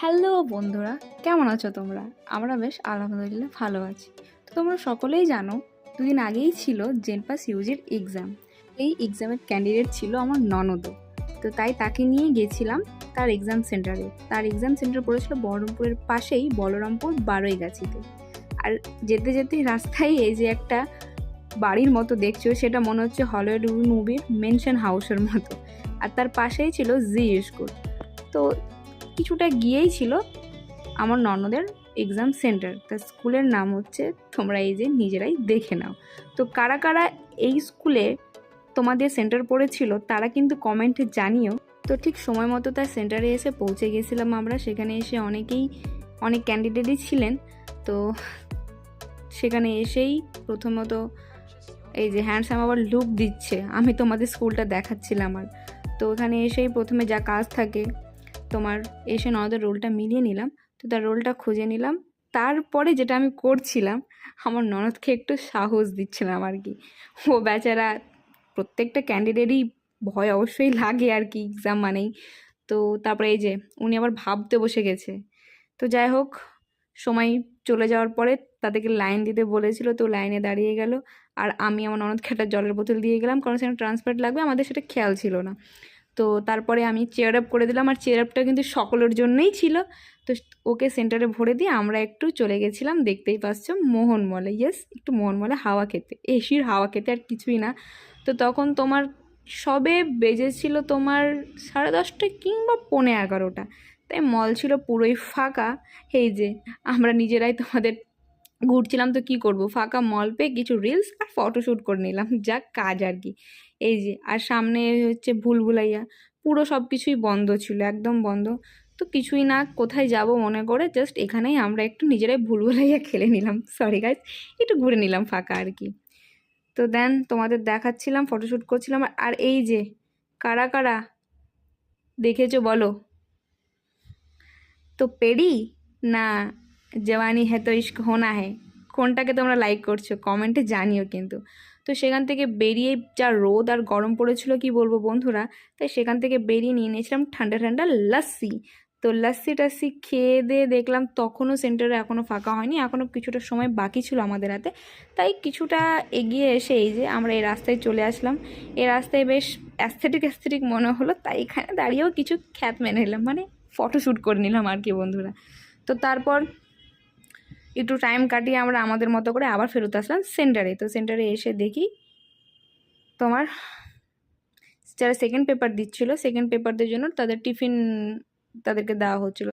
Hello বন্ধুরা, কেমন আছো তোমরা? আমরা বেশ আলহামদুলিল্লাহ ভালো আছি। তো তোমরা সকলেই জানো, দুদিন আগেই ছিল জেনপাস ইউজির এক্সাম। এই এক্সামের ক্যান্ডিডেট ছিল আমার ননদও। তো তাই তাকে নিয়ে গেছিলাম তার এক্সাম সেন্টারে। তার এক্সাম সেন্টার পড়েছিল বহরমপুরের পাশেই বলরামপুর বারৈগাছিতে। আর যেতে যেতে রাস্তায় এই যে একটা বাড়ির মতো দেখছো, সেটা মনে হচ্ছে হলিউড মুভির মেনশন হাউসের মতো। আর তার পাশেই ছিল জি স্কুল। তো কিছুটা গিয়েই ছিল আমার ননদের এক্সাম সেন্টার। তার স্কুলের নাম হচ্ছে, তোমরা এই যে নিজেরাই দেখে নাও। তো কারা কারা এই স্কুলে তোমাদের সেন্টার পড়েছিল তারা কিন্তু কমেন্টে জানিও। তো ঠিক সময় মতো তার সেন্টারে এসে পৌঁছে গেছিলাম আমরা। সেখানে এসে অনেক ক্যান্ডিডেটই ছিলেন। তো সেখানে এসেই প্রথমত এই যে হ্যান্ডসাম আবার লুক দিচ্ছে, আমি তোমাদের স্কুলটা দেখাচ্ছিলাম। আর তো ওখানে এসেই প্রথমে যা কাজ থাকে তোমার, এসে ননদের রোলটা মিলিয়ে নিলাম। তো তার রোলটা খুঁজে নিলাম। তারপরে যেটা আমি করছিলাম, আমার ননদকে একটু সাহস দিচ্ছিলাম আর কি। ও বেচারা, প্রত্যেকটা ক্যান্ডিডেটই ভয় অবশ্যই লাগে আর কি এক্সাম মানেই। তো তারপরে এই যে উনি আবার ভাবতে বসে গেছে। তো যাই হোক, সময় চলে যাওয়ার পরে তাদেরকে লাইন দিতে বলেছিল, তো লাইনে দাঁড়িয়ে গেল। আর আমি আমার ননদকে একটা জলের বোতল দিয়ে গেলাম, কারণ সেখানে ট্রান্সপারেন্ট লাগবে, আমাদের সেটা খেয়াল ছিল না। তো তারপরে আমি চেয়ার আপ করে দিলাম, আর চেয়ার আপটা কিন্তু সকলের জন্যই ছিল। তো ওকে সেন্টারে ভরে দিয়ে আমরা একটু চলে গেছিলাম, দেখতেই পাচ্ছ, মোহনমলে। ইয়েস, একটু মোহনমলে হাওয়া খেতে, এসির হাওয়া খেতে, আর কিছুই না। তো তখন তোমার সবে বেজেছিল তোমার 10:30 কিংবা 11:45। তাই মল ছিল পুরোই ফাঁকা। এই যে আমরা নিজেরাই তোমাদের ঘুরছিলাম, তো কি করব, ফাঁকা মল পেয়ে কিছু রিলস আর ফটোশ্যুট করে নিলাম, যা কাজ আর কি। এই যে, আর সামনে হচ্ছে ভুলভুলাইয়া, পুরো সব কিছুই বন্ধ ছিল, একদম বন্ধ। তো কিছুই না, কোথায় যাব মনে করে জাস্ট এখানেই আমরা একটু নিজেরাই ভুলভুলাইয়া খেলে নিলাম, সরি গাইজ, একটু ঘুরে নিলাম ফাঁকা আর কি। তো দেন তোমাদের দেখাচ্ছিলাম, ফটোশ্যুট করছিলাম। আর এই যে কারা কারা দেখেছো বলো তো, পেরি না জওয়ানি হ্যায় তো ইশক হোনা হ্যায়, কোনটাকে তোমরা লাইক করছো কমেন্টে জানিও কিন্তু। তো সেখান থেকে বেরিয়ে, যা রোদ আর গরম পড়েছিল কি বলবো বন্ধুরা, তাই সেখান থেকে বেরিয়ে নিয়ে নিয়েছিলাম ঠান্ডা ঠান্ডা লাস্সি। তো লাস্সি টাস্সি খেয়ে দিয়ে দেখলাম তখনও সেন্টারে এখনও ফাঁকা হয়নি, এখনও কিছুটা সময় বাকি ছিল আমাদের হাতে। তাই কিছুটা এগিয়ে এসে এই যে আমরা এই রাস্তায় চলে আসলাম। এই রাস্তায় বেশ অ্যাস্থেটিক মনে হলো, তাই এখানে দাঁড়িয়েও কিছু খ্যাত মেনে নিলাম, মানে ফটোশ্যুট করে নিলাম আর কি বন্ধুরা। তো তারপর একটু টাইম কাটিয়ে আমরা আমাদের মতো করে আবার ফেরত আসলাম সেন্টারে। তো সেন্টারে এসে দেখি তোমার যারা সেকেন্ড পেপার দিচ্ছিলো, সেকেন্ড পেপারদের জন্য তাদের টিফিন তাদেরকে দেওয়া হচ্ছিলো।